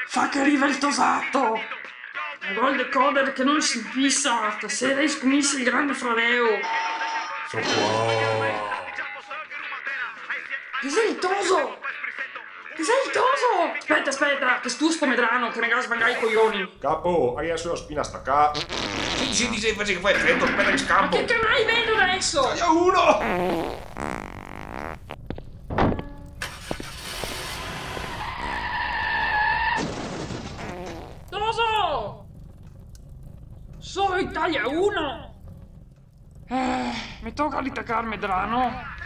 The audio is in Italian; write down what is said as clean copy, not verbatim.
Fa che arriva il tosato! La gol decoder che non si fissa, stasera scommessa il grande fratello! Sono qua. Che sei il toso? Che sei il toso? Aspetta, che stu sto medrano, che ne gas vangai i coglioni! Capo, hai la sua spina staccata. Sì, dice invece che fai effetto, aspetta che Ma scampo. che canai vedo adesso? Taglia uno! Toso! Solo Italia 1! Mi tocca l'attaccare medrano.